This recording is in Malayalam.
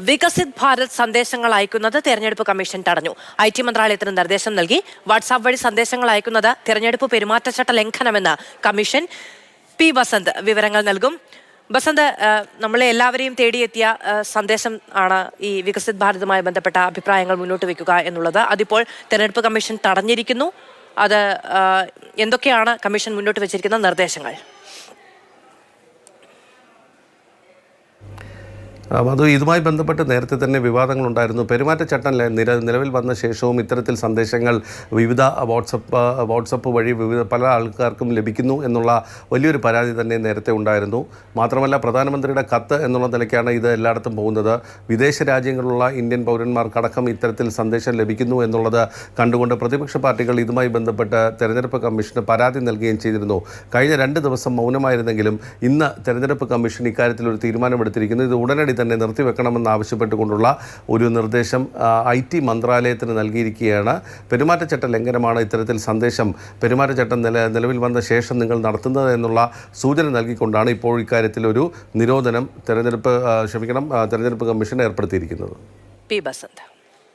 വികസിത് ഭാരത് സന്ദേശങ്ങൾ അയക്കുന്നത് തെരഞ്ഞെടുപ്പ് കമ്മീഷൻ തടഞ്ഞു. IT മന്ത്രാലയത്തിന് നിർദ്ദേശം നൽകി. വാട്സാപ്പ് വഴി സന്ദേശങ്ങൾ അയക്കുന്നത് തെരഞ്ഞെടുപ്പ് പെരുമാറ്റച്ചട്ട ലംഘനമെന്ന് കമ്മീഷൻ. പി ബസന്ത് വിവരങ്ങൾ നൽകും. ബസന്ത്, നമ്മളെ എല്ലാവരെയും തേടിയെത്തിയ സന്ദേശം ആണ് ഈ വികസിത് ഭാരതുമായി ബന്ധപ്പെട്ട അഭിപ്രായങ്ങൾ മുന്നോട്ട് വെക്കുക എന്നുള്ളത്. അതിപ്പോൾ തെരഞ്ഞെടുപ്പ് കമ്മീഷൻ തടഞ്ഞിരിക്കുന്നു. അത് എന്തൊക്കെയാണ് കമ്മീഷൻ മുന്നോട്ട് വെച്ചിരിക്കുന്ന നിർദ്ദേശങ്ങൾ? അത് ഇതുമായി ബന്ധപ്പെട്ട് നേരത്തെ തന്നെ വിവാദങ്ങളുണ്ടായിരുന്നു. പെരുമാറ്റച്ചട്ടം നിലവിൽ വന്ന ശേഷവും ഇത്തരത്തിൽ സന്ദേശങ്ങൾ വിവിധ വാട്സപ്പ് വഴി പല ആൾക്കാർക്കും ലഭിക്കുന്നു എന്നുള്ള വലിയൊരു പരാതി തന്നെ നേരത്തെ ഉണ്ടായിരുന്നു. മാത്രമല്ല, പ്രധാനമന്ത്രിയുടെ കത്ത് എന്നുള്ള നിലയ്ക്കാണ് ഇത് എല്ലായിടത്തും പോകുന്നത്. വിദേശ രാജ്യങ്ങളിലുള്ള ഇന്ത്യൻ പൗരന്മാർക്കടക്കം ഇത്തരത്തിൽ സന്ദേശം ലഭിക്കുന്നു എന്നുള്ളത് കണ്ടുകൊണ്ട് പ്രതിപക്ഷ പാർട്ടികൾ ഇതുമായി ബന്ധപ്പെട്ട് തെരഞ്ഞെടുപ്പ് കമ്മീഷന് പരാതി നൽകുകയും ചെയ്തിരുന്നു. കഴിഞ്ഞ 2 ദിവസം മൗനമായിരുന്നെങ്കിലും ഇന്ന് തെരഞ്ഞെടുപ്പ് കമ്മീഷൻ ഇക്കാര്യത്തിൽ ഒരു തീരുമാനമെടുത്തിരിക്കുന്നു. ഇത് ഉടനടി തന്നെ നിർത്തിവെക്കണമെന്ന് ആവശ്യപ്പെട്ടുകൊണ്ടുള്ള ഒരു നിർദ്ദേശം IT മന്ത്രാലയത്തിന് നൽകിയിരിക്കുകയാണ്. പെരുമാറ്റച്ചട്ട ലംഘനമാണ് ഇത്തരത്തിൽ സന്ദേശം പെരുമാറ്റച്ചട്ടം നിലവിൽ വന്ന ശേഷം നിങ്ങൾ നടത്തുന്നത് എന്നുള്ള സൂചന നൽകിക്കൊണ്ടാണ് ഇപ്പോൾ ഇക്കാര്യത്തിൽ ഒരു നിരോധനം തെരഞ്ഞെടുപ്പ് കമ്മീഷൻ ഏർപ്പെടുത്തിയിരിക്കുന്നത്. പി ബസന്ത്.